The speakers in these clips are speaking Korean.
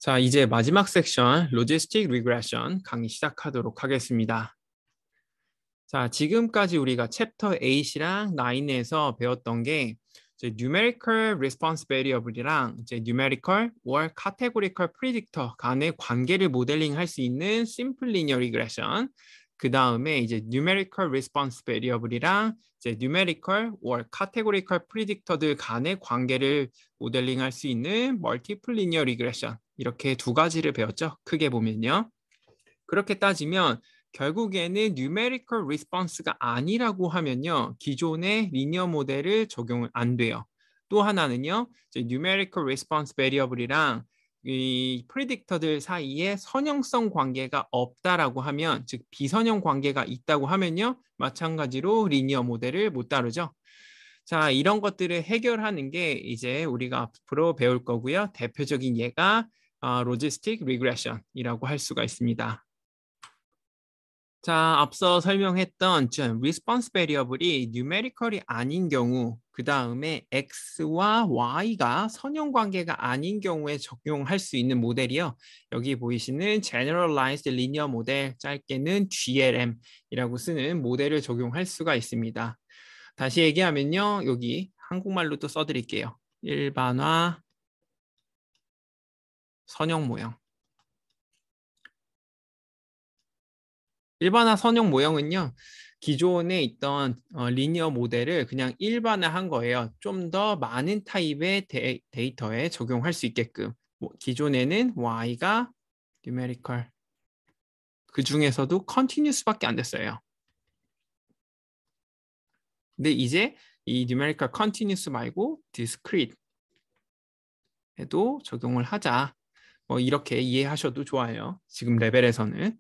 자, 이제 마지막 섹션 로지스틱 리그레션 강의 시작하도록 하겠습니다. 자, 지금까지 우리가 챕터 8이랑 9에서 배웠던 게 이제 numerical response variable이랑 이제 numerical or categorical predictor 간의 관계를 모델링 할 수 있는 simple linear regression. 그 다음에 이제 numerical response variable이랑 이제 numerical or categorical predictor들 간의 관계를 모델링 할 수 있는 multiple linear regression. 이렇게 두 가지를 배웠죠. 크게 보면요. 그렇게 따지면 결국에는 numerical response가 아니라고 하면요. 기존의 리니어 모델을 적용 안 돼요. 또 하나는요. 이제 numerical response variable이랑 이 프리딕터들 사이에 선형성 관계가 없다라고 하면, 즉 비선형 관계가 있다고 하면요. 마찬가지로 리니어 모델을 못 다루죠. 자, 이런 것들을 해결하는 게 이제 우리가 앞으로 배울 거고요. 대표적인 예가 로지스틱 리그레션이라고 할 수가 있습니다. 자, 앞서 설명했던 response variable이 numerical이 아닌 경우, 그 다음에 x와 y가 선형 관계가 아닌 경우에 적용할 수 있는 모델이요. 여기 보이시는 generalized linear model, 짧게는 GLM이라고 쓰는 모델을 적용할 수가 있습니다. 다시 얘기하면요. 여기 한국말로 또 써드릴게요. 일반화 선형 모형. 일반화 선형 모형은요. 기존에 있던 리니어 모델을 그냥 일반화한 거예요. 좀 더 많은 타입의 데이터에 적용할 수 있게끔. 기존에는 y가 numerical, 그 중에서도 continuous밖에 안 됐어요. 근데 이제 이 numerical continuous 말고 discrete 에도 적용을 하자. 이렇게 이해하셔도 좋아요. 지금 레벨에서는.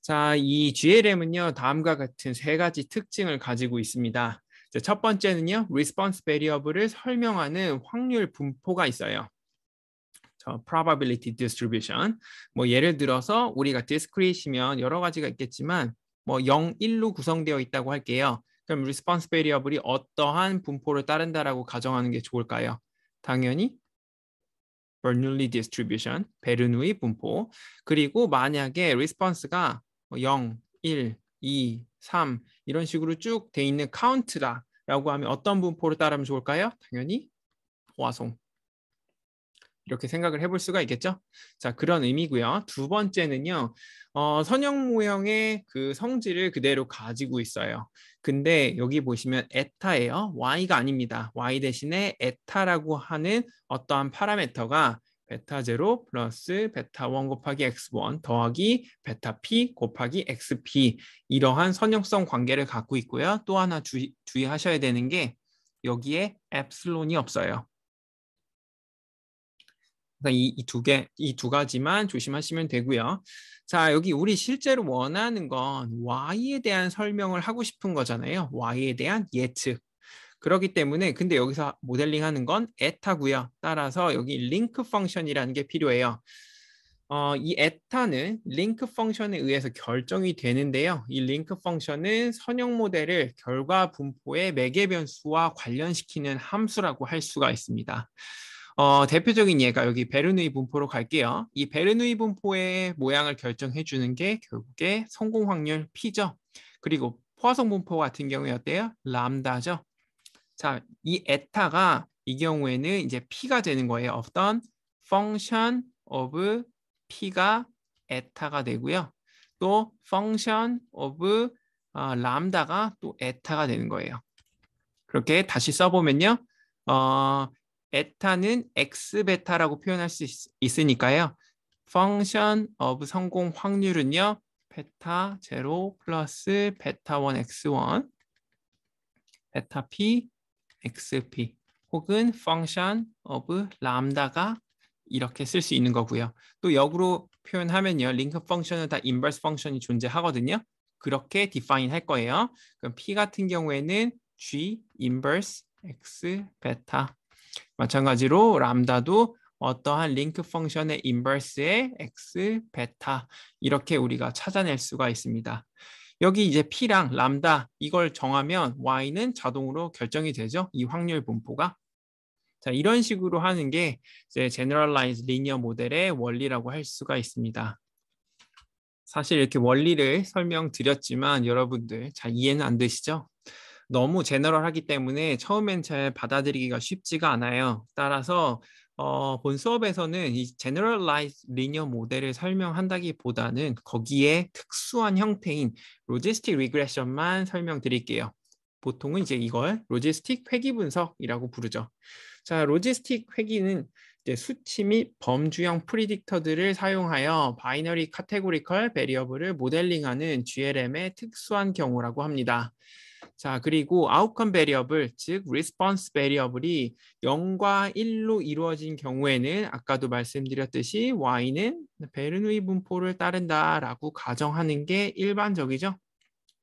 자, 이 GLM은요, 다음과 같은 세 가지 특징을 가지고 있습니다. 첫 번째는요, response variable을 설명하는 확률 분포가 있어요. probability distribution. 예를 들어서 우리가 discrete이면 여러 가지가 있겠지만 0, 1로 구성되어 있다고 할게요. 그럼 response variable이 어떠한 분포를 따른다라고 가정하는 게 좋을까요? 당연히 Bernoulli distribution, 베르누이 분포. 그리고 만약에 response가 0, 1, 2, 3 이런 식으로 쭉 돼 있는 카운트다라고 하면 어떤 분포를 따르면 좋을까요? 당연히 포화송. 이렇게 생각을 해볼 수가 있겠죠? 자, 그런 의미고요. 두 번째는요. 선형 모형의 그 성질을 그대로 가지고 있어요. 근데 여기 보시면 에타예요. y가 아닙니다. y 대신에 에타라고 하는 어떠한 파라미터가 베타 0 플러스 베타 1 곱하기 x1 더하기 베타 p 곱하기 xp, 이러한 선형성 관계를 갖고 있고요. 또 하나 주의하셔야 되는 게 여기에 엡실론이 없어요. 이 두 가지만 조심하시면 되고요. 자, 여기 우리 실제로 원하는 건 y에 대한 설명을 하고 싶은 거잖아요. y에 대한 예측. 그렇기 때문에 근데 여기서 모델링하는 건 에타고요. 따라서 여기 링크 펑션이라는 게 필요해요. 이 에타는 링크 펑션에 의해서 결정이 되는데요. 이 링크 펑션은 선형 모델을 결과 분포의 매개 변수와 관련시키는 함수라고 할 수가 있습니다. 대표적인 예가 여기 베르누이 분포로 갈게요. 이 베르누이 분포의 모양을 결정해 주는 게 결국에 성공 확률 P죠. 그리고 포화성 분포 같은 경우에 어때요? 람다죠. 자, 이 에타가 이 경우에는 이제 P가 되는 거예요. 어떤 function of P가 에타가 되고요. 또 function of 람다가 또 에타가 되는 거예요. 그렇게 다시 써보면요. 에타는 x 베타라고 표현할 수 있으니까요. function of 성공 확률은요. 베타 0 플러스 베타 1 x1 베타 p xp 혹은 function of 람다가 이렇게 쓸 수 있는 거고요. 또 역으로 표현하면요. 링크 펑션은 다 인버스 펑션이 존재하거든요. 그렇게 define 할 거예요. 그럼 p 같은 경우에는 g inverse x 베타. 마찬가지로 람다도 어떠한 링크 펑션의 인버스의 x 베타, 이렇게 우리가 찾아낼 수가 있습니다. 여기 이제 P랑 람다 이걸 정하면 Y는 자동으로 결정이 되죠. 이 확률 분포가. 자, 이런 식으로 하는 게 이제 Generalized Linear 모델의 원리라고 할 수가 있습니다. 사실 이렇게 원리를 설명드렸지만 여러분들 잘 이해는 안 되시죠? 너무 제너럴하기 때문에 처음엔 잘 받아들이기가 쉽지가 않아요. 따라서 본 수업에서는 이 Generalized Linear 모델을 설명한다기보다는 거기에 특수한 형태인 Logistic Regression만 설명드릴게요. 보통은 이제 이걸 로지스틱 회귀 분석이라고 부르죠. 자, 로지스틱 회귀는 이제 수치 및 범주형 프리딕터들을 사용하여 바이너리 카테고리컬 베리어블을 모델링하는 GLM의 특수한 경우라고 합니다. 자, 그리고 아웃컴 베리어블, 즉 리스폰스 베리어블이 0과 1로 이루어진 경우에는 아까도 말씀드렸듯이 y는 베르누이 분포를 따른다라고 가정하는 게 일반적이죠.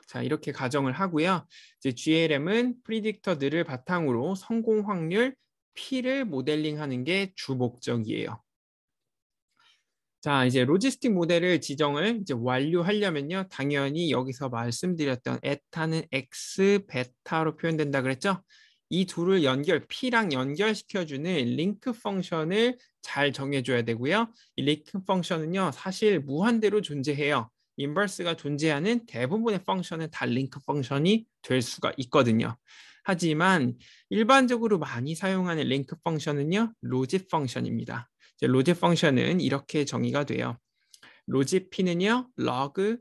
자, 이렇게 가정을 하고요. 이제 GLM은 프리딕터들을 바탕으로 성공 확률 P를 모델링하는 게 주 목적이에요. 자, 이제 로지스틱 모델을 지정을 이제 완료하려면요. 당연히 여기서 말씀드렸던 에타는 X, 베타로 표현된다 그랬죠? 이 둘을 P랑 연결시켜주는 링크 펑션을 잘 정해줘야 되고요. 이 링크 펑션은요. 사실 무한대로 존재해요. 인버스가 존재하는 대부분의 펑션은 다 링크 펑션이 될 수가 있거든요. 하지만 일반적으로 많이 사용하는 링크 펑션은요. 로짓 펑션입니다. 로짓 펑션은 이렇게 정의가 돼요. 로짓 P는요. log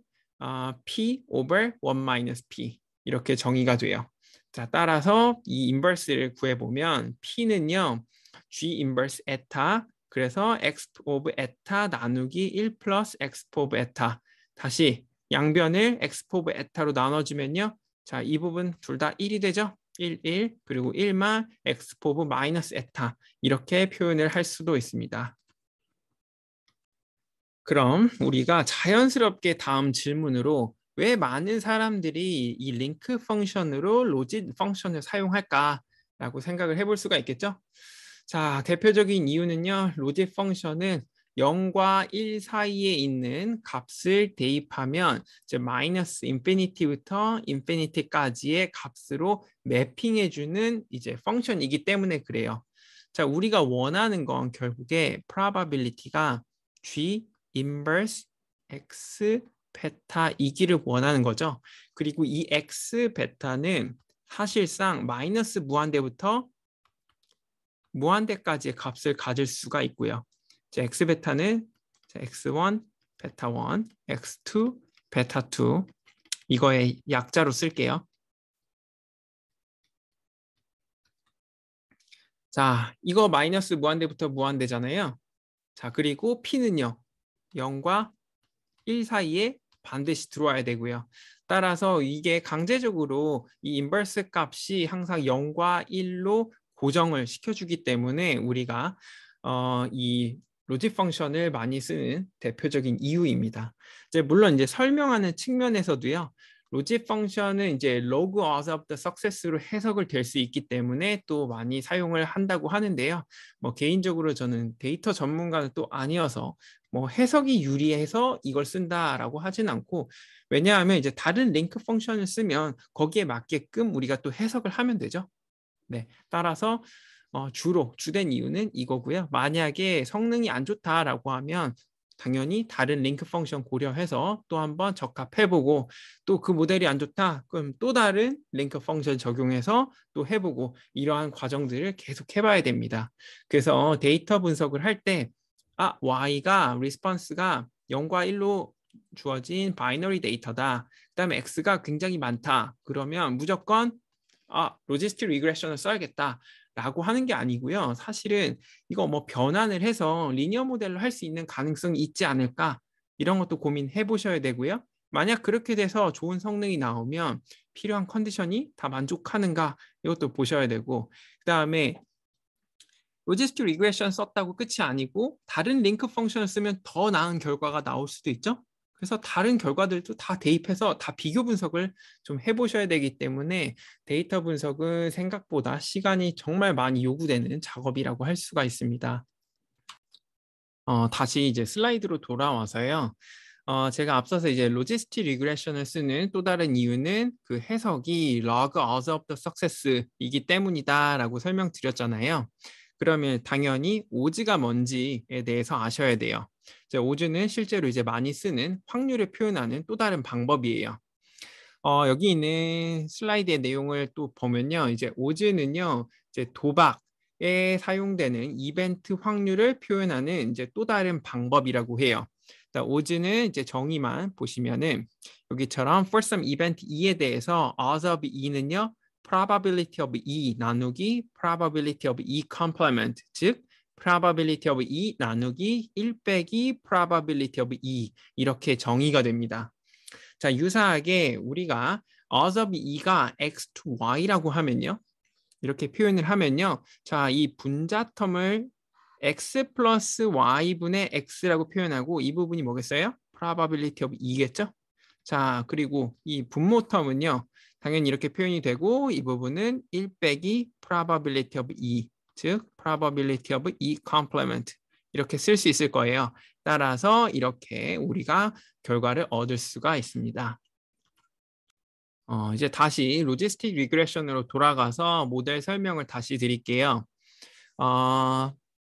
P over 1 P 이렇게 정의가 돼요. 자, 따라서 이 인버스를 구해보면 P는요. G 인버스 에타 그래서 X of 에타 나누기 1 플러스 X of 에타 다시 양변을 X of 에타로 나눠주면요. 자, 이 부분 둘 다 1이 되죠? 1, 1 그리고 1만 X of 마이너스 에타 이렇게 표현을 할 수도 있습니다. 그럼 우리가 자연스럽게 다음 질문으로 왜 많은 사람들이 이 링크 펑션으로 로짓 펑션을 사용할까라고 생각을 해볼 수가 있겠죠? 자, 대표적인 이유는요. 로짓 펑션은 0과 1 사이에 있는 값을 대입하면 이제 마이너스 인피니티부터 인피니티까지의 값으로 매핑해주는 이제 펑션이기 때문에 그래요. 자, 우리가 원하는 건 결국에 probability가 G 인버스 X 베타이기를 원하는 거죠. 그리고 이 X 베타는 사실상 마이너스 무한대부터 무한대까지의 값을 가질 수가 있고요. 자, X 베타는 X1 베타 1, X2 베타 2 이거의 약자로 쓸게요. 자, 이거 마이너스 무한대부터 무한대잖아요. 자, 그리고 P는요. 0과 1 사이에 반드시 들어와야 되고요. 따라서 이게 강제적으로 이 인버스 값이 항상 0과 1로 고정을 시켜주기 때문에 우리가 이 로짓 펑션을 많이 쓰는 대표적인 이유입니다. 물론 이제 설명하는 측면에서도요. 로짓 펑션은 이제 log of the success로 해석을 될 수 있기 때문에 또 많이 사용을 한다고 하는데요. 뭐 개인적으로 저는 데이터 전문가는 또 아니어서 뭐 해석이 유리해서 이걸 쓴다라고 하진 않고 왜냐하면 이제 다른 링크 펑션을 쓰면 거기에 맞게끔 우리가 또 해석을 하면 되죠. 네, 따라서 주로 주된 이유는 이거고요. 만약에 성능이 안 좋다라고 하면 당연히 다른 링크 펑션 고려해서 또 한번 적합해보고 또 그 모델이 안 좋다 그럼 또 다른 링크 펑션 적용해서 또 해보고 이러한 과정들을 계속 해봐야 됩니다. 그래서 데이터 분석을 할 때 Y가 리스폰스가 0과 1로 주어진 바이너리 데이터다. 그다음에 X가 굉장히 많다. 그러면 무조건 로지스틱 리그레션을 써야겠다라고 하는 게 아니고요. 사실은 이거 뭐 변환을 해서 리니어 모델로 할 수 있는 가능성이 있지 않을까 이런 것도 고민해 보셔야 되고요. 만약 그렇게 돼서 좋은 성능이 나오면 필요한 컨디션이 다 만족하는가 이것도 보셔야 되고 그다음에 로지스틱 리그레션 썼다고 끝이 아니고 다른 링크 펑션을 쓰면 더 나은 결과가 나올 수도 있죠. 그래서 다른 결과들도 다 대입해서 다 비교 분석을 좀 해보셔야 되기 때문에 데이터 분석은 생각보다 시간이 정말 많이 요구되는 작업이라고 할 수가 있습니다. 다시 이제 슬라이드로 돌아와서요. 제가 앞서서 이제 로지스틱 리그레션을 쓰는 또 다른 이유는 그 해석이 log of the success이기 때문이다라고 설명드렸잖아요. 그러면 당연히 오즈가 뭔지에 대해서 아셔야 돼요. 오즈는 실제로 이제 많이 쓰는 확률을 표현하는 또 다른 방법이에요. 여기 있는 슬라이드의 내용을 또 보면요. 이제 오즈는요, 이제 도박에 사용되는 이벤트 확률을 표현하는 이제 또 다른 방법이라고 해요. 오즈는 이제 정의만 보시면은 여기처럼 for some event E에 대해서 odds of E는요, probability of E 나누기 probability of E complement, 즉 probability of E 나누기 1 빼기 probability of E 이렇게 정의가 됩니다. 자, 유사하게 우리가 odds of E가 x to y라고 하면요. 이렇게 표현을 하면요. 자, 이 분자텀을 x 플러스 y분의 x라고 표현하고 이 부분이 뭐겠어요? probability of E겠죠? 자, 그리고 이 분모텀은요. 당연히 이렇게 표현이 되고 이 부분은 1 빼기 probability of E, 즉 probability of E complement 이렇게 쓸 수 있을 거예요. 따라서 이렇게 우리가 결과를 얻을 수가 있습니다. 이제 다시 로지스틱 리그레션으로 돌아가서 모델 설명을 다시 드릴게요.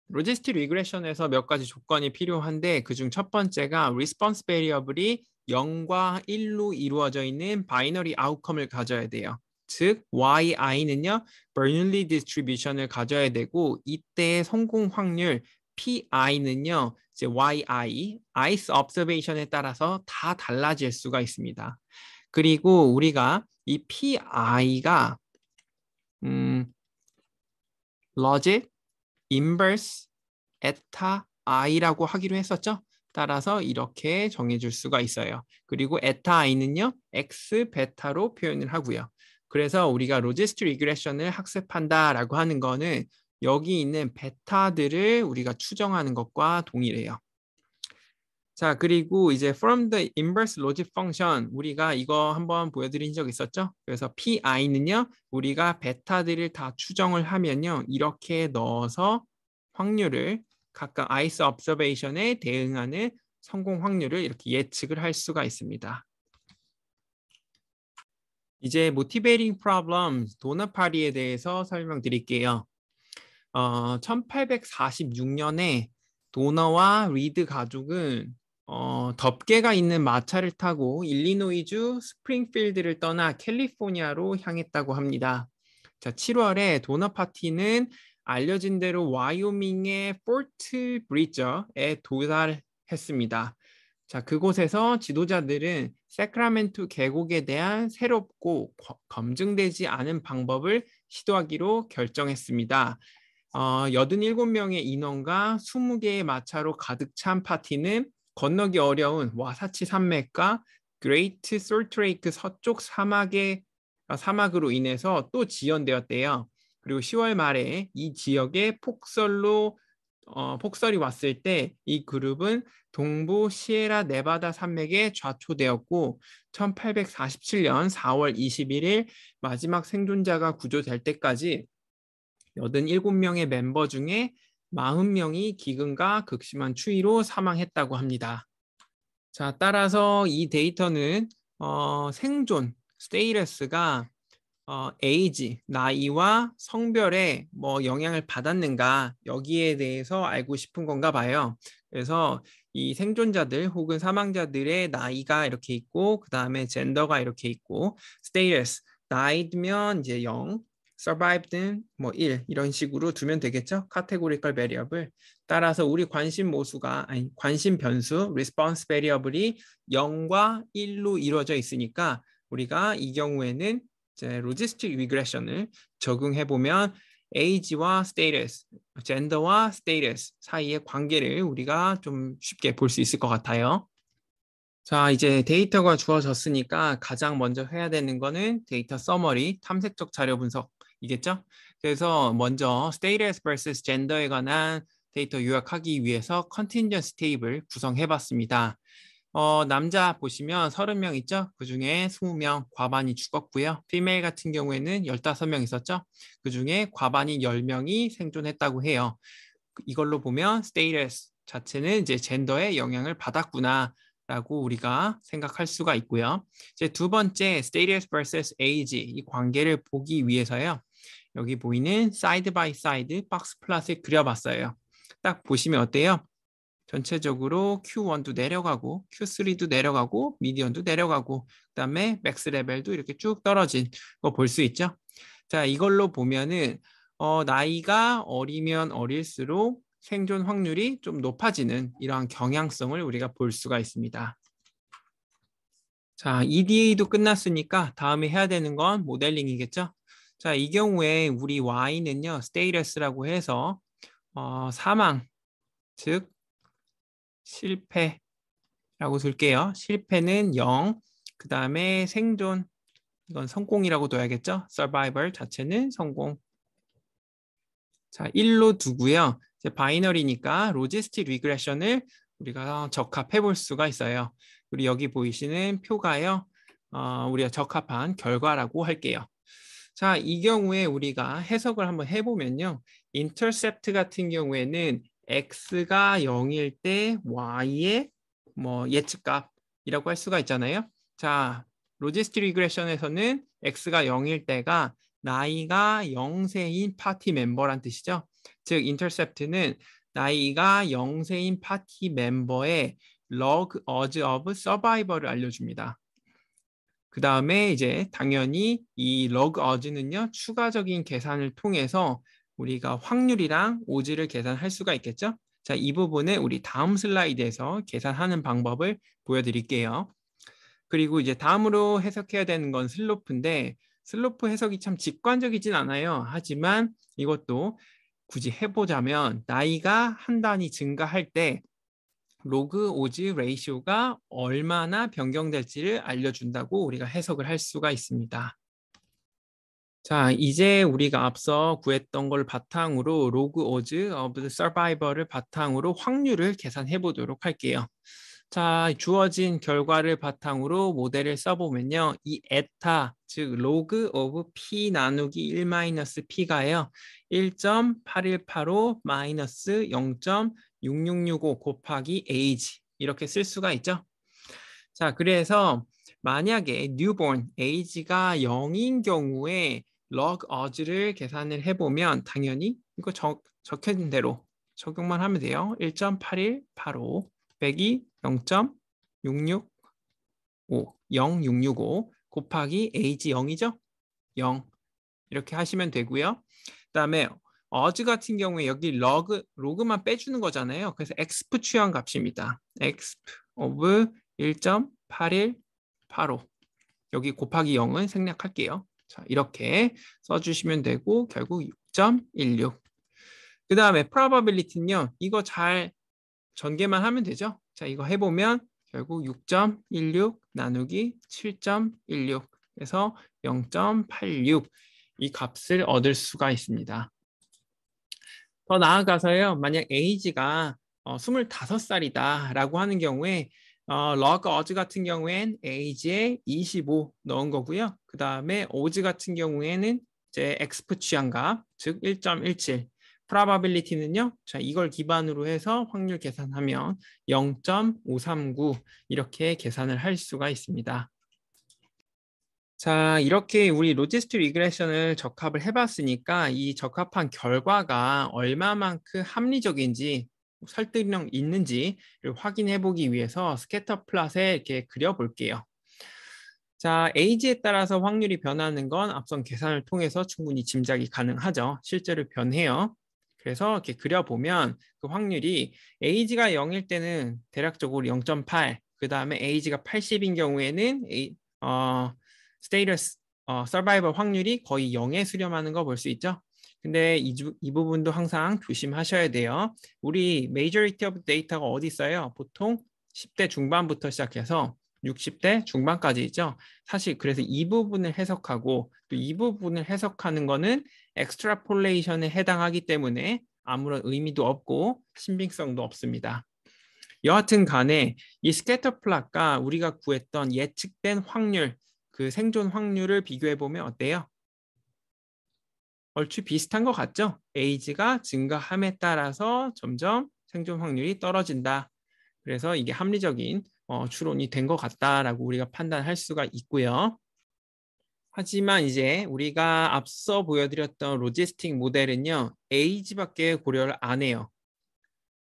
로지스틱 리그레션에서 몇 가지 조건이 필요한데 그중 첫 번째가 리스폰스 베리어블이 0과 1로 이루어져 있는 바이너리 아웃컴을 가져야 돼요. 즉 yi는요 버널리 디스트리뷰션을 가져야 되고 이때의 성공 확률 pi는요 이제 yi, ice observation에 따라서 다 달라질 수가 있습니다. 그리고 우리가 이 pi가 logic, inverse, eta i라고 하기로 했었죠. 따라서 이렇게 정해줄 수가 있어요. 그리고 eta i는요, x 베타로 표현을 하고요. 그래서 우리가 로지스틱 리그레션을 학습한다라고 하는 거는 여기 있는 베타들을 우리가 추정하는 것과 동일해요. 자, 그리고 이제 from the inverse logic function 우리가 이거 한번 보여드린 적 있었죠? 그래서 pi는요, 우리가 베타들을 다 추정을 하면요, 이렇게 넣어서 확률을 각각 ice observation에 대응하는 성공 확률을 이렇게 예측을 할 수가 있습니다. 이제 motivating problem 도넛 파리에 대해서 설명드릴게요. 1846년에 도너와 리드 가족은 덮개가 있는 마차를 타고 일리노이주 스프링필드를 떠나 캘리포니아로 향했다고 합니다. 자, 7월에 도너 파티는 알려진 대로 와이오밍의 포트 브리저에 도달했습니다. 자, 그곳에서 지도자들은 세크라멘토 계곡에 대한 새롭고 검증되지 않은 방법을 시도하기로 결정했습니다. 87명의 인원과 20개의 마차로 가득 찬 파티는 건너기 어려운 와사치 산맥과 그레이트 솔트레이크 서쪽 사막으로 인해서 또 지연되었대요. 그리고 10월 말에 이 지역에 폭설이 왔을 때 이 그룹은 동부 시에라 네바다 산맥에 좌초되었고 1847년 4월 21일 마지막 생존자가 구조될 때까지 87명의 멤버 중에 40명이 기근과 극심한 추위로 사망했다고 합니다. 자, 따라서 이 데이터는 생존, 스테이러스가 에이지, 나이와 성별에 뭐 영향을 받았는가 여기에 대해서 알고 싶은 건가 봐요. 그래서 이 생존자들 혹은 사망자들의 나이가 이렇게 있고 그 다음에 젠더가 이렇게 있고 스테이러스, 나이면 이제 0, survived는 뭐 1 이런 식으로 두면 되겠죠. 카테고리컬 베리어블. 따라서 우리 관심 변수 response variable이 0과 1로 이루어져 있으니까 우리가 이 경우에는 이제 로지스틱 리그레션을 적용해 보면 age와 status, gender와 status 사이의 관계를 우리가 좀 쉽게 볼 수 있을 것 같아요. 자, 이제 데이터가 주어졌으니까 가장 먼저 해야 되는 거는 데이터 서머리, 탐색적 자료 분석이겠죠? 그래서 먼저 status vs gender에 관한 데이터 요약하기 위해서 contingency 테이블 구성해 봤습니다. 남자 보시면 30명 있죠? 그 중에 20명 과반이 죽었고요. 피메일 같은 경우에는 15명 있었죠? 그 중에 과반이 10명이 생존했다고 해요. 이걸로 보면 status 자체는 이제 젠더의 영향을 받았구나 라고 우리가 생각할 수가 있고요. 이제 두 번째 status vs age 이 관계를 보기 위해서요. 여기 보이는 사이드 바이 사이드 박스 플롯을 그려봤어요. 딱 보시면 어때요? 전체적으로 Q1도 내려가고 Q3도 내려가고 미디언도 내려가고 그다음에 맥스 레벨도 이렇게 쭉 떨어진 거 볼 수 있죠. 자, 이걸로 보면은 나이가 어리면 어릴수록 생존 확률이 좀 높아지는 이러한 경향성을 우리가 볼 수가 있습니다. 자, EDA도 끝났으니까 다음에 해야 되는 건 모델링이겠죠. 자, 이 경우에 우리 Y는요, status라고 해서 사망, 즉 실패라고 둘게요. 실패는 0, 그 다음에 생존, 이건 성공이라고 둬야겠죠. survivor 자체는 성공. 자, 1로 두고요. 이제 바이너리니까 로지스틱 리그레션을 우리가 적합해 볼 수가 있어요. 그리고 여기 보이시는 표가요. 우리가 적합한 결과라고 할게요. 자, 이 경우에 우리가 해석을 한번 해보면요. 인터셉트 같은 경우에는 x가 0일 때 y의 예측값이라고 할 수가 있잖아요. 자, 로지스틱 리그레션에서는 x가 0일 때가 나이가 0세인 파티 멤버란 뜻이죠. 즉, 인터셉트는 나이가 0세인 파티 멤버의 log odds of survival을 알려줍니다. 그 다음에 이제 당연히 이 log odds는요, 추가적인 계산을 통해서 우리가 확률이랑 오즈를 계산할 수가 있겠죠. 자, 이 부분은 우리 다음 슬라이드에서 계산하는 방법을 보여드릴게요. 그리고 이제 다음으로 해석해야 되는 건 슬로프인데 슬로프 해석이 참 직관적이진 않아요. 하지만 이것도 굳이 해보자면 나이가 한 단위 증가할 때 로그 오즈 레이시오가 얼마나 변경될지를 알려준다고 우리가 해석을 할 수가 있습니다. 자, 이제 우리가 앞서 구했던 걸 바탕으로 로그 오즈 오브 서바이벌을 바탕으로 확률을 계산해 보도록 할게요. 자, 주어진 결과를 바탕으로 모델을 써보면요. 이 에타, 즉 로그 오브 p 나누기 1 마이너스 p가요. 1.8185 마이너스 0.6665 곱하기 age 이렇게 쓸 수가 있죠. 자, 그래서 만약에 newborn age가 0인 경우에 log odds를 계산을 해보면 당연히 이거 적혀진 대로 적용만 하면 돼요. 1.8185 빼기 0.665 0.665 곱하기 age 0이죠? 0 이렇게 하시면 되고요. 그다음에 odds 같은 경우에 여기 로그만 빼주는 거잖아요. 그래서 exp 취한 값입니다. exp of 1.8185 여기 곱하기 0은 생략할게요. 자, 이렇게 써주시면 되고 결국 6.16 그 다음에 probability는요. 이거 잘 전개만 하면 되죠. 자, 이거 해보면 결국 6.16 나누기 7.16 그래서 0.86 이 값을 얻을 수가 있습니다. 더 나아가서요. 만약 age가 25살이다 라고 하는 경우에 log odds 같은 경우엔 age에 25 넣은 거고요. 그 다음에 odds 같은 경우에는 이제 exp 취한 값, 즉 1.17 probability는요. 자, 이걸 기반으로 해서 확률 계산하면 0.539 이렇게 계산을 할 수가 있습니다. 자, 이렇게 우리 로지스틱 리그레션을 적합을 해봤으니까 이 적합한 결과가 얼마만큼 합리적인지 설득력 있는지를 확인해 보기 위해서 스캐터 플롯에 이렇게 그려볼게요. 자, age에 따라서 확률이 변하는 건 앞선 계산을 통해서 충분히 짐작이 가능하죠. 실제로 변해요. 그래서 이렇게 그려보면 그 확률이 age가 0일 때는 대략적으로 0.8, 그 다음에 age가 80인 경우에는 스테이터스 서바이벌 확률이 거의 0에 수렴하는 거 볼 수 있죠. 근데 이 부분도 항상 조심하셔야 돼요. 우리 majority of data가 어디 있어요? 보통 10대 중반부터 시작해서 60대 중반까지 있죠. 사실 그래서 이 부분을 해석하고 또 이 부분을 해석하는 거는 엑스트라폴레이션에 해당하기 때문에 아무런 의미도 없고 신빙성도 없습니다. 여하튼 간에 이 스캐터 플롯과 우리가 구했던 예측된 확률 그 생존 확률을 비교해 보면 어때요? 얼추 비슷한 것 같죠? 에이지가 증가함에 따라서 점점 생존 확률이 떨어진다. 그래서 이게 합리적인 추론이 된 것 같다라고 우리가 판단할 수가 있고요. 하지만 이제 우리가 앞서 보여드렸던 로지스틱 모델은요, 에이지밖에 고려를 안 해요.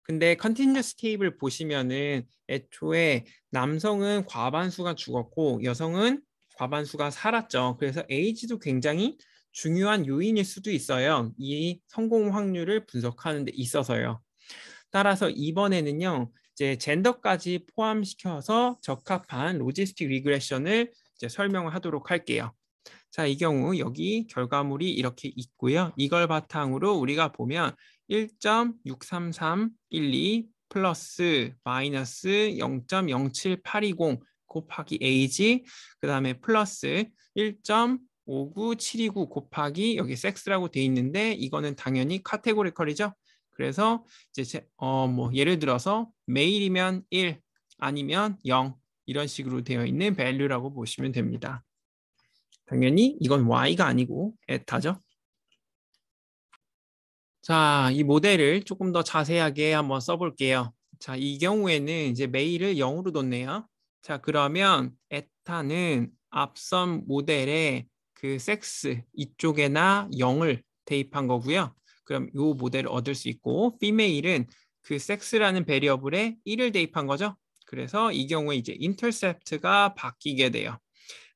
근데 컨티뉴어스 테이블 보시면은 애초에 남성은 과반수가 죽었고 여성은 과반수가 살았죠. 그래서 에이지도 굉장히 중요한 요인일 수도 있어요. 이 성공 확률을 분석하는 데 있어서요. 따라서 이번에는요, 이제 젠더까지 포함시켜서 적합한 로지스틱 리그레션을 이제 설명을 하도록 할게요. 자, 이 경우 여기 결과물이 이렇게 있고요. 이걸 바탕으로 우리가 보면 1.633112 플러스 마이너스 0.07820 곱하기 에이지, 그 다음에 플러스 1.59729 곱하기 여기 섹스라고 돼 있는데 이거는 당연히 카테고리컬이죠. 그래서 이제 뭐 예를 들어서 메일이면 1 아니면 0 이런 식으로 되어 있는 밸류라고 보시면 됩니다. 당연히 이건 y가 아니고 에타죠. 자, 이 모델을 조금 더 자세하게 한번 써볼게요. 자, 이 경우에는 이제 메일을 0으로 뒀네요. 자, 그러면 에타는 앞선 모델에 그 섹스 이쪽에나 0을 대입한 거고요. 그럼 이 모델을 얻을 수 있고, 피메일은 그 섹스라는 베리어블에 1을 대입한 거죠. 그래서 이 경우에 이제 인터셉트가 바뀌게 돼요.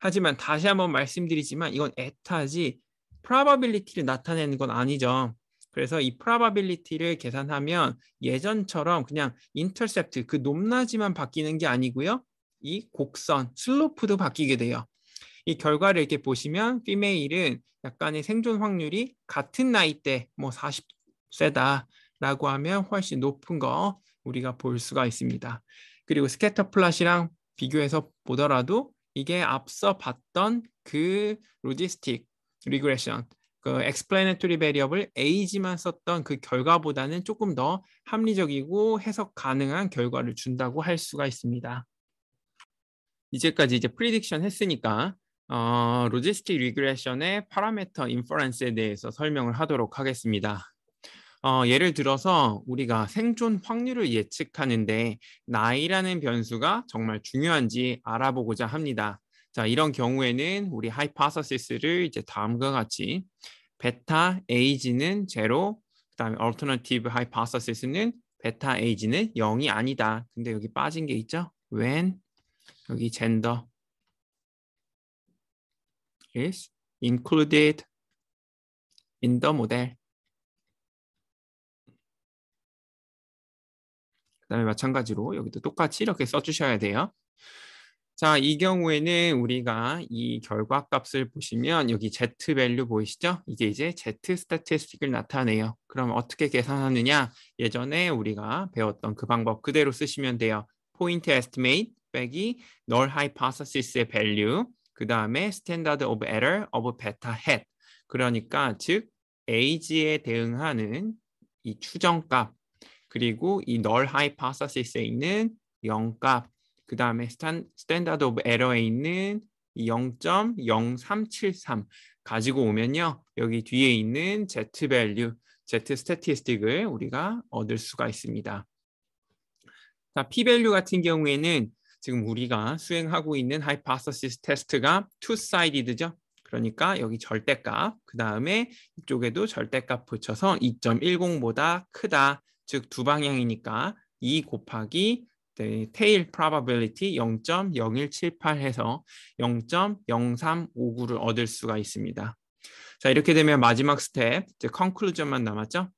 하지만 다시 한번 말씀드리지만 이건 에타지 probability를 나타내는 건 아니죠. 그래서 이 probability를 계산하면 예전처럼 그냥 intercept 그 높낮이만 바뀌는 게 아니고요. 이 곡선 슬로프도 바뀌게 돼요. 이 결과를 이렇게 보시면 피메일은 약간의 생존 확률이 같은 나이대 뭐 40세다라고 하면 훨씬 높은 거 우리가 볼 수가 있습니다. 그리고 스캐터 플롯이랑 비교해서 보더라도 이게 앞서 봤던 그 로지스틱 리그레션 그 explanatory variable age만 썼던 그 결과보다는 조금 더 합리적이고 해석 가능한 결과를 준다고 할 수가 있습니다. 이제까지 이제 프리딕션 했으니까 로지스틱 리그레션의 파라미터 인퍼런스에 대해서 설명을 하도록 하겠습니다. 예를 들어서 우리가 생존 확률을 예측하는데 나이라는 변수가 정말 중요한지 알아보고자 합니다. 자, 이런 경우에는 우리 하이파서시스를 이제 다음과 같이 베타 에이지는 제로, 그다음에 얼터너티브 하이파서시스는 베타 에이지는 0이 아니다. 근데 여기 빠진 게 있죠? when 여기 gender is included in the model. 그다음에 마찬가지로 여기도 똑같이 이렇게 써주셔야 돼요. 자, 이 경우에는 우리가 이 결과값을 보시면 여기 Z 밸류 보이시죠? 이게 이제 Z 스태티스틱을 나타내요. 그럼 어떻게 계산하느냐? 예전에 우리가 배웠던 그 방법 그대로 쓰시면 돼요. 포인트 에스티메이트 빼기 널 하이파서시스의 밸류, 그 다음에 스탠다드 오브 에러 오브 베타 헷. 그러니까 즉 age에 대응하는 이 추정값 그리고 이 널 하이파서시스에 있는 0값 그 다음에 스탠다드 오브 에러에 있는 0.0373 가지고 오면요. 여기 뒤에 있는 Z 밸류, Z 스태티스틱을 우리가 얻을 수가 있습니다. 자, P 밸류 같은 경우에는 지금 우리가 수행하고 있는 하이파서시스 테스트가 투-사이디드죠. 그러니까 여기 절대값, 그 다음에 이쪽에도 절대값 붙여서 2.10보다 크다. 즉 두 방향이니까 2 곱하기 테일 probability 0.0178 해서 0.0359를 얻을 수가 있습니다. 자, 이렇게 되면 마지막 스텝, 이제 conclusion만 남았죠?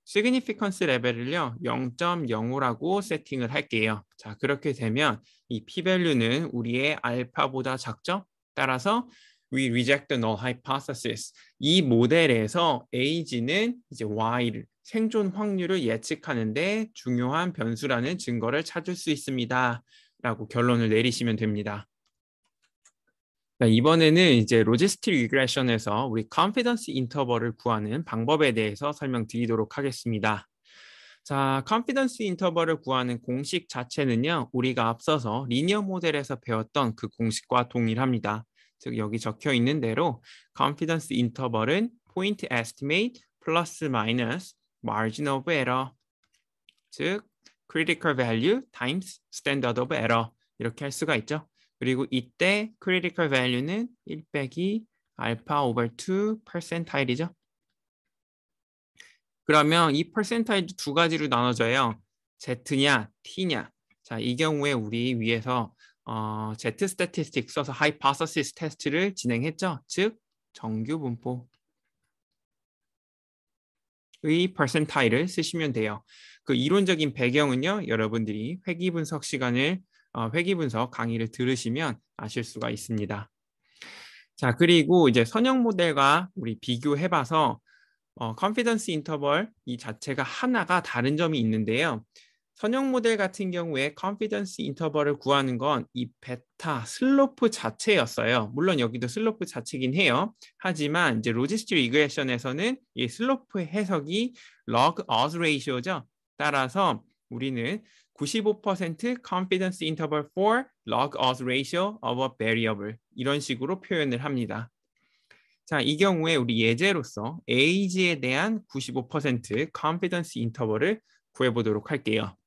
시그니피컨스 레벨을요 0.05라고 세팅을 할게요. 자, 그렇게 되면 이 p-value는 우리의 알파보다 작죠? 따라서 we reject the null hypothesis. 이 모델에서 age는 이제 y를 생존 확률을 예측하는데 중요한 변수라는 증거를 찾을 수 있습니다. 라고 결론을 내리시면 됩니다. 자, 이번에는 이제 로지스틱 리그레션에서 우리 컨피던스 인터벌을 구하는 방법에 대해서 설명드리도록 하겠습니다. 자, 컨피던스 인터벌을 구하는 공식 자체는요, 우리가 앞서서 리니어 모델에서 배웠던 그 공식과 동일합니다. 즉 여기 적혀 있는 대로 confidence interval은 point estimate 플러스 마이너스 margin of error 즉 critical value times standard of error 이렇게 할 수가 있죠. 그리고 이때 critical value는 1 빼기 알파 over 2 percentile이죠. 그러면 이 percentile 두 가지로 나눠져요. Z냐, T냐. 자, 이 경우에 우리 위에서 Z statistics 써서 hypothesis test를 진행했죠. 즉, 정규 분포의 percentile을 쓰시면 돼요. 그 이론적인 배경은요, 여러분들이 회귀분석 시간을 회귀분석 강의를 들으시면 아실 수가 있습니다. 자, 그리고 이제 선형 모델과 우리 비교해봐서 컨피던스 인터벌 이 자체가 하나가 다른 점이 있는데요. 선형 모델 같은 경우에 컨피던스 인터벌을 구하는 건 이 베타 슬로프 자체였어요. 물론 여기도 슬로프 자체긴 해요. 하지만 이제 로지스틱 리그레션에서는 이 슬로프의 해석이 log odds ratio죠. 따라서 우리는 95% confidence interval for log odds ratio of a variable 이런 식으로 표현을 합니다. 자, 이 경우에 우리 예제로서 age에 대한 95% confidence interval을 구해보도록 할게요.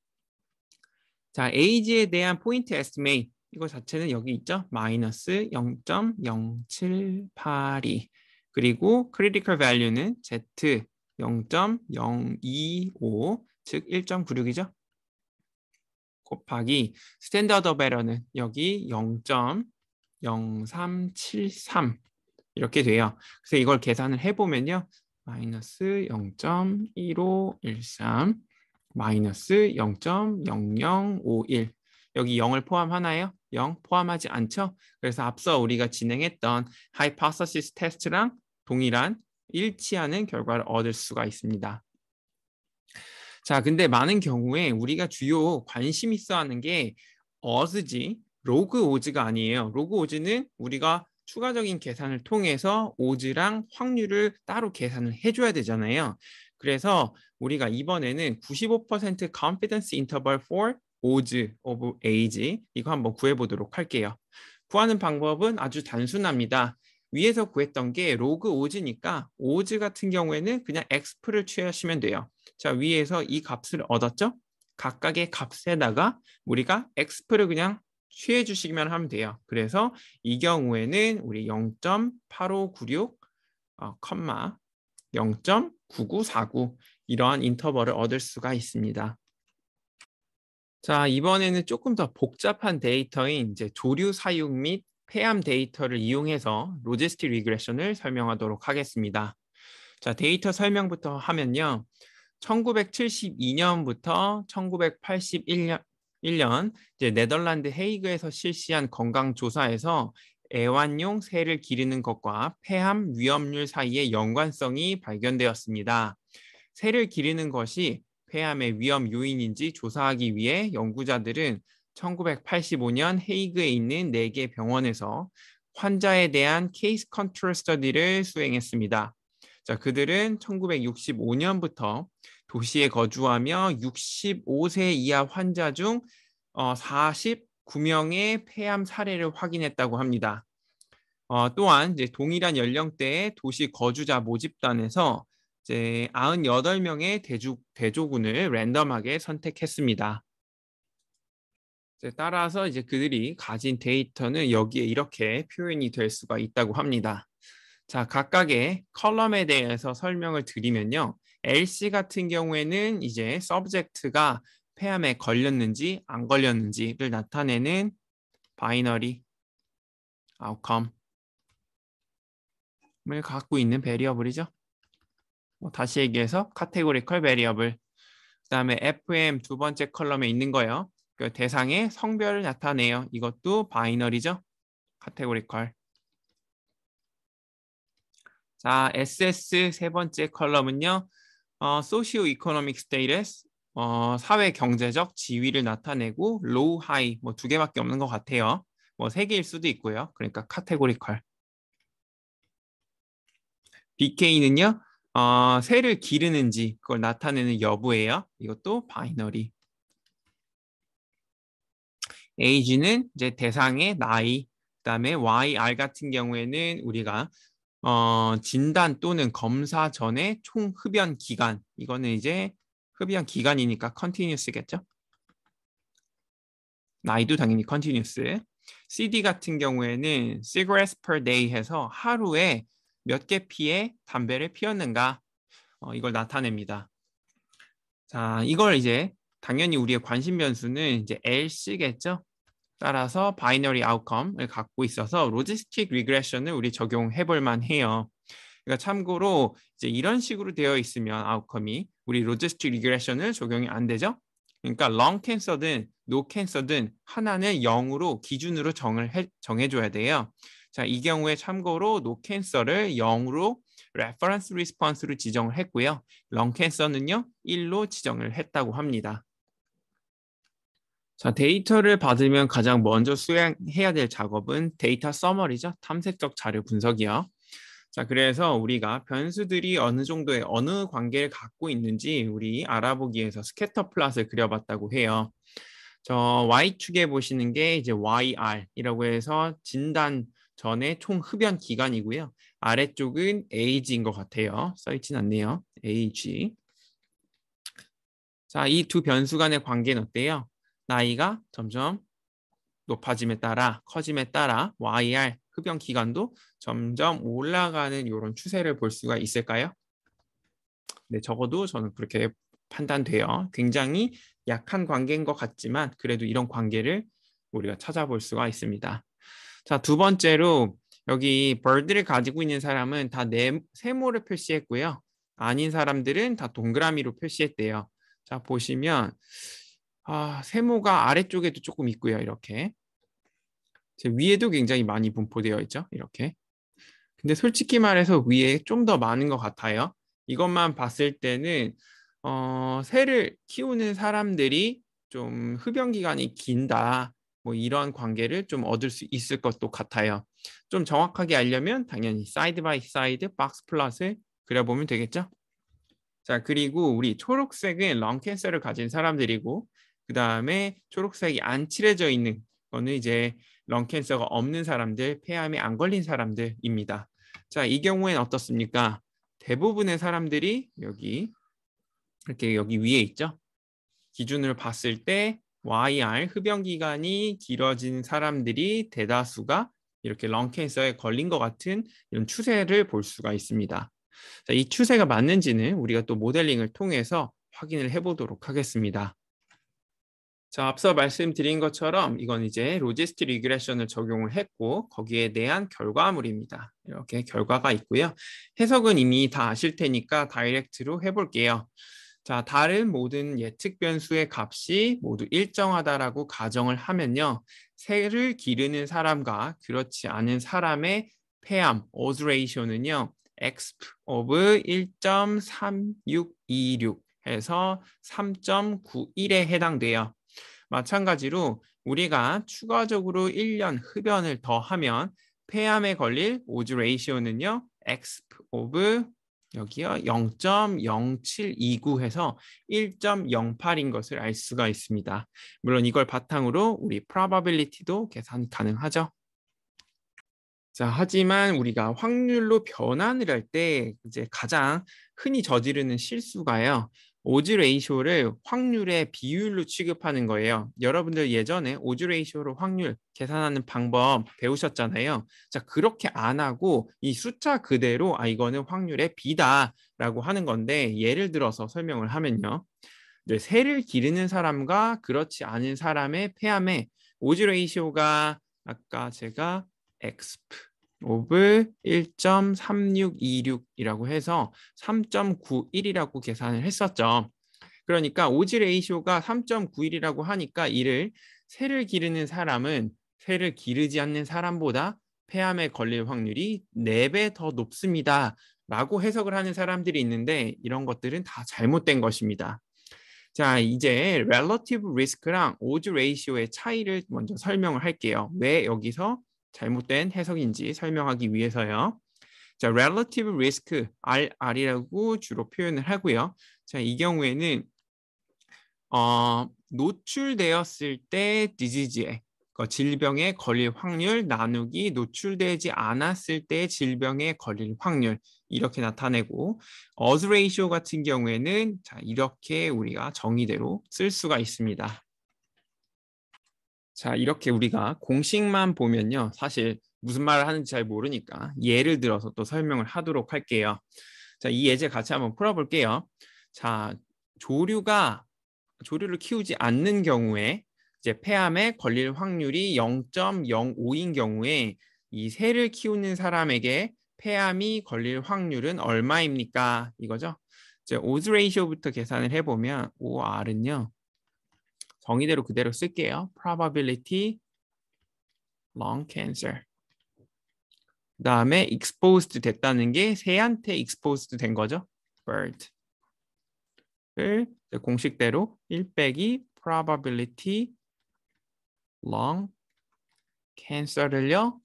자, age에 대한 포인트 에스티메이트 이거 자체는 여기 있죠. 마이너스 0.0782 그리고 critical value는 z 0.025 즉 1.96이죠. 곱하기 스탠다드 오브 에러는 여기 0.0373 이렇게 돼요. 그래서 이걸 계산을 해보면요. 마이너스 0.1513 마이너스 0.0051 여기 0을 포함하나요? 0 포함하지 않죠? 그래서 앞서 우리가 진행했던 하이포서시스 테스트랑 동일한 일치하는 결과를 얻을 수가 있습니다. 자, 근데 많은 경우에 우리가 주요 관심 있어 하는 게 어즈지, 로그 오즈가 아니에요. 로그 오즈는 우리가 추가적인 계산을 통해서 오즈랑 확률을 따로 계산을 해줘야 되잖아요. 그래서 우리가 이번에는 95% confidence interval for odds of age 이거 한번 구해보도록 할게요. 구하는 방법은 아주 단순합니다. 위에서 구했던 게 로그 오즈니까 오즈 같은 경우에는 그냥 x를 취하시면 돼요. 자, 위에서 이 값을 얻었죠? 각각의 값에다가 우리가 x를 그냥 취해 주시기만 하면 돼요. 그래서 이 경우에는 우리 0.8596, 0.9949 이러한 인터벌을 얻을 수가 있습니다. 자, 이번에는 조금 더 복잡한 데이터인 이제 조류 사육 및 폐암 데이터를 이용해서 로지스틱 리그레션을 설명하도록 하겠습니다. 자, 데이터 설명부터 하면요. 1972년부터 1981년 이제 네덜란드 헤이그에서 실시한 건강조사에서 애완용 새를 기르는 것과 폐암 위험률 사이의 연관성이 발견되었습니다. 새를 기르는 것이 폐암의 위험 요인인지 조사하기 위해 연구자들은 1985년 헤이그에 있는 4개 병원에서 환자에 대한 케이스 컨트롤 스터디를 수행했습니다. 자, 그들은 1965년부터 도시에 거주하며 65세 이하 환자 중 49명의 폐암 사례를 확인했다고 합니다. 또한 이제 동일한 연령대의 도시 거주자 모집단에서 이제 98명의 대조군을 랜덤하게 선택했습니다. 따라서 이제 그들이 가진 데이터는 여기에 이렇게 표현이 될 수가 있다고 합니다. 자, 각각의 컬럼에 대해서 설명을 드리면요. LC 같은 경우에는 이제 서브젝트가 폐암에 걸렸는지 안 걸렸는지를 나타내는 바이너리 아웃컴을 갖고 있는 베리어블이죠. 다시 얘기해서 카테고리컬 베리어블. 그다음에 FM 두 번째 컬럼에 있는 거예요. 그 대상의 성별을 나타내요. 이것도 바이너리죠. 카테고리컬. 자, SS 세 번째 컬럼은요. 소시오 이코노믹 스테이터스 사회 경제적 지위를 나타내고 로우 하이 뭐 2개밖에 없는 것 같아요. 뭐 3개일 수도 있고요. 그러니까 카테고리컬. BK는요. 새를 기르는지 그걸 나타내는 여부예요. 이것도 바이너리. age는 이제 대상의 나이. 그다음에 YR 같은 경우에는 우리가 진단 또는 검사 전에 총 흡연 기간. 이거는 이제 흡연 기간이니까 컨티뉴스겠죠. 나이도 당연히 컨티뉴스. CD 같은 경우에는 cigarettes per day 해서 하루에 몇 개 피에 담배를 피웠는가 이걸 나타냅니다. 자, 이걸 이제 당연히 우리의 관심 변수는 이제 else겠죠. 따라서 바이너리 아웃컴을 갖고 있어서 로지스틱 리그레션을 우리 적용해 볼 만해요. 그러니까 참고로 이제 이런 식으로 되어 있으면 아웃컴이 우리 로지스틱 리그레션을 적용이 안 되죠. 그러니까 long cancer든 no cancer든 하나는 0으로 기준으로 정해줘야 돼요. 자, 이 경우에 참고로 no cancer를 0으로 reference response로 지정을 했고요. long cancer는요 1로 지정을 했다고 합니다. 자, 데이터를 받으면 가장 먼저 수행해야 될 작업은 데이터 서머리죠. 탐색적 자료 분석이요. 자, 그래서 우리가 변수들이 어느 정도의 어느 관계를 갖고 있는지 우리 알아보기 위해서 스캐터 플롯을 그려봤다고 해요. 저 Y축에 보시는 게 이제 YR이라고 해서 진단 전에 총 흡연 기간이고요. 아래쪽은 AG인 것 같아요. 써있진 않네요. AG. 자, 이 두 변수 간의 관계는 어때요? 나이가 점점 높아짐에 따라 커짐에 따라 YR 흡연 기간도 점점 올라가는 이런 추세를 볼 수가 있을까요? 네, 적어도 저는 그렇게 판단돼요. 굉장히 약한 관계인 것 같지만 그래도 이런 관계를 우리가 찾아볼 수가 있습니다. 자, 두 번째로 여기 bir드를 가지고 있는 사람은 다 세모를 표시했고요. 아닌 사람들은 다 동그라미로 표시했대요. 자, 보시면 세모가 아래쪽에도 조금 있고요. 이렇게. 위에도 굉장히 많이 분포되어 있죠. 이렇게. 근데 솔직히 말해서 위에 좀 더 많은 것 같아요. 이것만 봤을 때는 새를 키우는 사람들이 좀 흡연 기간이 긴다. 뭐 이런 관계를 좀 얻을 수 있을 것도 같아요. 좀 정확하게 알려면 당연히 사이드 바이 사이드 박스 플롯을 그려보면 되겠죠. 자, 그리고 우리 초록색은 런 캔서를 가진 사람들이고 그 다음에 초록색이 안 칠해져 있는 거는 이제 런 캔서가 없는 사람들, 폐암에 안 걸린 사람들입니다. 자, 이 경우에는 어떻습니까? 대부분의 사람들이 여기 이렇게 여기 위에 있죠. 기준으로 봤을 때 YR 흡연 기간이 길어진 사람들이 대다수가 이렇게 런 캔서에 걸린 것 같은 이런 추세를 볼 수가 있습니다. 자, 이 추세가 맞는지는 우리가 또 모델링을 통해서 확인을 해보도록 하겠습니다. 자, 앞서 말씀드린 것처럼 이건 이제 로지스틱 리그레션을 적용을 했고 거기에 대한 결과물입니다. 이렇게 결과가 있고요. 해석은 이미 다 아실 테니까 다이렉트로 해볼게요. 자, 다른 모든 예측 변수의 값이 모두 일정하다라고 가정을 하면요. 새를 기르는 사람과 그렇지 않은 사람의 폐암, odds ratio는요. exp of 1.3626 해서 3.91에 해당돼요. 마찬가지로 우리가 추가적으로 1년 흡연을 더하면 폐암에 걸릴 odds ratio는요. exp of 여기요 0.0729 해서 1.08인 것을 알 수가 있습니다. 물론 이걸 바탕으로 우리 probability도 계산이 가능하죠. 자, 하지만 우리가 확률로 변환을 할 때 이제 가장 흔히 저지르는 실수가요. 오즈 레이쇼를 확률의 비율로 취급하는 거예요. 여러분들 예전에 오즈 레이쇼로 확률 계산하는 방법 배우셨잖아요. 자, 그렇게 안 하고 이 숫자 그대로 이거는 확률의 비다라고 하는 건데 예를 들어서 설명을 하면요. 이제 새를 기르는 사람과 그렇지 않은 사람의 폐암의 오즈 레이쇼가 아까 제가 exp of 1.3626이라고 해서 3.91이라고 계산을 했었죠. 그러니까 오즈 레이쇼가 3.91이라고 하니까 이를 새를 기르는 사람은 새를 기르지 않는 사람보다 폐암에 걸릴 확률이 4배 더 높습니다. 라고 해석을 하는 사람들이 있는데 이런 것들은 다 잘못된 것입니다. 자, 이제 relative risk랑 odds ratio의 차이를 먼저 설명을 할게요. 왜 여기서 잘못된 해석인지 설명하기 위해서요. 자, relative risk, RR이라고 주로 표현을 하고요. 자, 이 경우에는 노출되었을 때 디지즈에 질병에 걸릴 확률 나누기 노출되지 않았을 때 질병에 걸릴 확률 이렇게 나타내고 odds ratio 같은 경우에는 자, 이렇게 우리가 정의대로 쓸 수가 있습니다. 자, 이렇게 우리가 공식만 보면요. 사실 무슨 말을 하는지 잘 모르니까 예를 들어서 또 설명을 하도록 할게요. 자, 이 예제 같이 한번 풀어볼게요. 자, 조류를 키우지 않는 경우에 이제 폐암에 걸릴 확률이 0.05인 경우에 이 새를 키우는 사람에게 폐암이 걸릴 확률은 얼마입니까? 이거죠. 이제 odds ratio부터 계산을 해보면 OR은요. 정의대로 그대로 쓸게요. probability lung cancer. 그 다음에 exposed 됐다는 게 새한테 exposed 된 거죠. bird를 공식대로 1 빼기 probability lung cancer를요.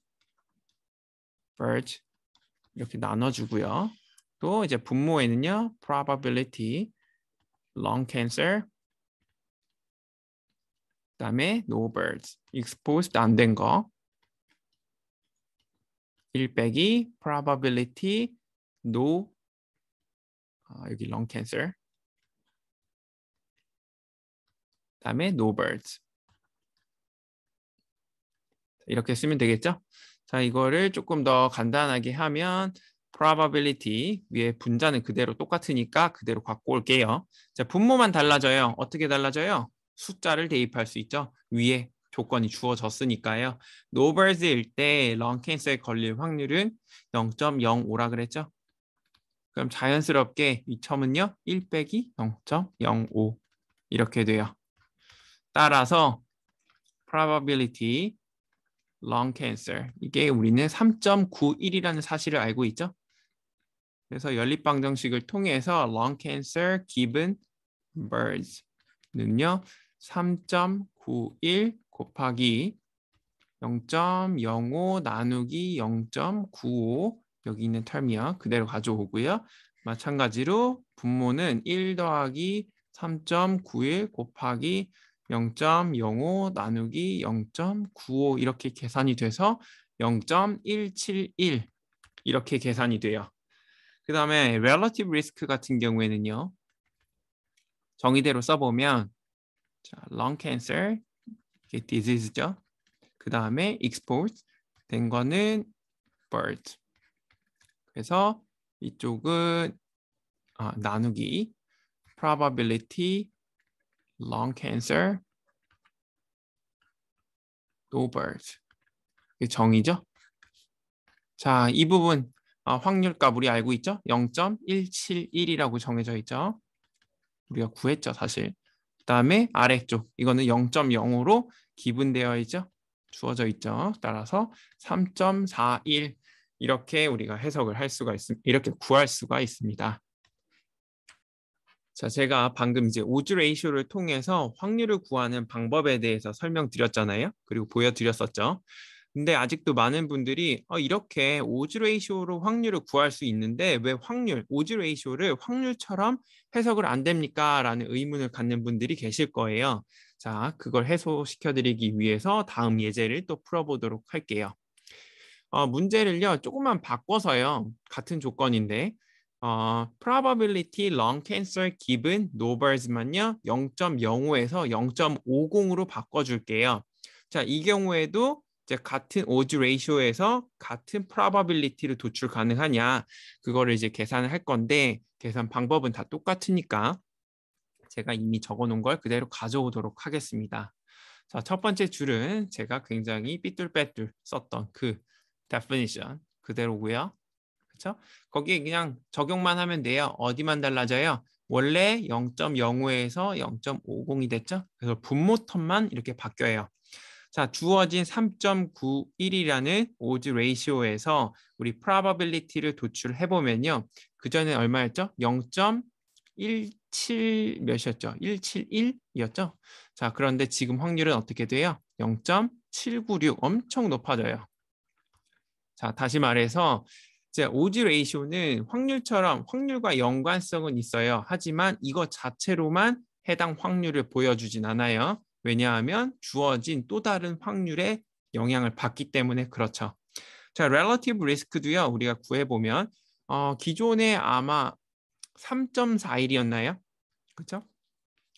bird 이렇게 나눠주고요. 또 이제 분모에는요. probability lung cancer 그 다음에 no birds exposed 안 된 거 1 빼기 probability no 여기 lung cancer 그 다음에 no birds 이렇게 쓰면 되겠죠? 자, 이거를 조금 더 간단하게 하면 probability 위에 분자는 그대로 똑같으니까 그대로 갖고 올게요. 자, 분모만 달라져요. 어떻게 달라져요? 숫자를 대입할 수 있죠. 위에 조건이 주어졌으니까요. no birds일 때 lung cancer에 걸릴 확률은 0.05라 그랬죠? 그럼 자연스럽게 이 첨은요. 1 빼기 0.05 이렇게 돼요. 따라서 probability lung cancer 이게 우리는 3.91이라는 사실을 알고 있죠. 그래서 연립방정식을 통해서 lung cancer given birds는요 3.91 곱하기 0.05 나누기 0.95 여기 있는 텀이요. 그대로 가져오고요. 마찬가지로 분모는 1 더하기 3.91 곱하기 0.05 나누기 0.95 이렇게 계산이 돼서 0.171 이렇게 계산이 돼요. 그 다음에 relative risk 같은 경우에는요. 정의대로 써보면 자, lung cancer 이게 disease죠. 그 다음에 exposed 된 거는 bird. 그래서 이쪽은 나누기 probability lung cancer no bird. 이게 정의죠. 자, 이 부분 확률값 우리 알고 있죠? 0.171이라고 정해져 있죠. 우리가 구했죠, 사실. 그 다음에 아래쪽 이거는 0.05로 기분되어 있죠. 주어져 있죠. 따라서 3.41 이렇게 우리가 해석을 할 수가 있습니다. 이렇게 구할 수가 있습니다. 자, 제가 방금 이제 오즈 레이쇼를 통해서 확률을 구하는 방법에 대해서 설명드렸잖아요. 그리고 보여드렸었죠. 근데 아직도 많은 분들이 이렇게 오즈 레이쇼로 확률을 구할 수 있는데 왜 오즈 레이쇼를 확률처럼 해석을 안 됩니까? 라는 의문을 갖는 분들이 계실 거예요. 자, 그걸 해소시켜드리기 위해서 다음 예제를 또 풀어보도록 할게요. 문제를요, 조금만 바꿔서요. 같은 조건인데 probability lung cancer given no birds만요. 0.05에서 0.50으로 바꿔줄게요. 자, 이 경우에도 이제 같은 odds ratio에서 같은 probability를 도출 가능하냐 그거를 이제 계산을 할 건데 계산 방법은 다 똑같으니까 제가 이미 적어놓은 걸 그대로 가져오도록 하겠습니다. 자, 첫 번째 줄은 제가 굉장히 삐뚤빼뚤 썼던 그 definition 그대로고요. 그렇죠? 거기에 그냥 적용만 하면 돼요. 어디만 달라져요? 원래 0.05에서 0.50이 됐죠? 그래서 분모 텀만 이렇게 바뀌어요. 자, 주어진 3.91이라는 odds ratio에서 우리 probability를 도출해 보면요. 그 전에 얼마였죠? 0.17 몇이었죠? 171이었죠? 자, 그런데 지금 확률은 어떻게 돼요? 0.796 엄청 높아져요. 자, 다시 말해서 이제 odds ratio는 확률과 연관성은 있어요. 하지만 이것 자체로만 해당 확률을 보여주진 않아요. 왜냐하면 주어진 또 다른 확률에 영향을 받기 때문에 그렇죠. 자, relative risk도요. 우리가 구해보면 기존에 아마 3.41이었나요? 그렇죠?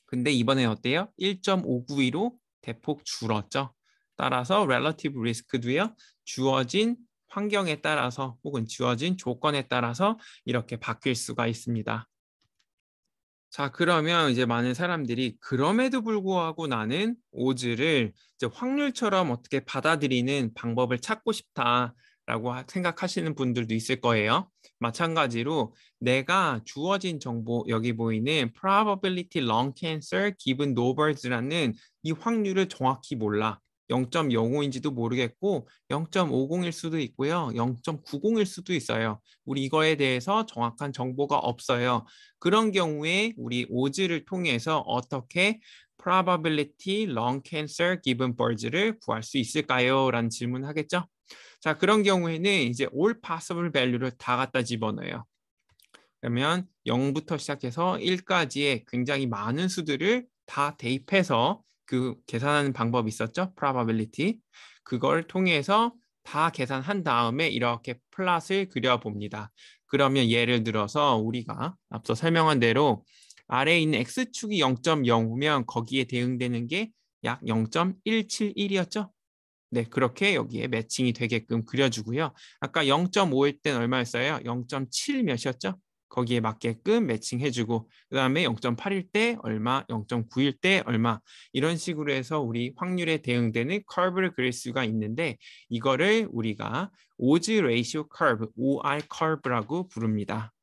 근데 이번에 어때요? 1.592로 대폭 줄었죠. 따라서 relative risk도요. 주어진 환경에 따라서 혹은 주어진 조건에 따라서 이렇게 바뀔 수가 있습니다. 자, 그러면 이제 많은 사람들이 그럼에도 불구하고 나는 오즈를 이제 확률처럼 어떻게 받아들이는 방법을 찾고 싶다라고 생각하시는 분들도 있을 거예요. 마찬가지로 내가 주어진 정보 여기 보이는 probability lung cancer given no birds라는 이 확률을 정확히 몰라. 0.05인지도 모르겠고 0.50일 수도 있고요. 0.90일 수도 있어요. 우리 이거에 대해서 정확한 정보가 없어요. 그런 경우에 우리 오즈를 통해서 어떻게 probability lung cancer given birds를 구할 수 있을까요? 라는 질문을 하겠죠. 자, 그런 경우에는 이제 all possible value를 다 갖다 집어넣어요. 그러면 0부터 시작해서 1까지의 굉장히 많은 수들을 다 대입해서 그 계산하는 방법이 있었죠. probability. 그걸 통해서 다 계산한 다음에 이렇게 플롯을 그려봅니다. 그러면 예를 들어서 우리가 앞서 설명한 대로 아래에 있는 x축이 0.05면 거기에 대응되는 게 약 0.171이었죠. 네, 그렇게 여기에 매칭이 되게끔 그려주고요. 아까 0.5일 땐 얼마였어요? 0.7 몇이었죠? 거기에 맞게끔 매칭해주고 그 다음에 0.8일 때 얼마, 0.9일 때 얼마 이런 식으로 해서 우리 확률에 대응되는 커브를 그릴 수가 있는데 이거를 우리가 odds ratio curve, OR curve라고 부릅니다.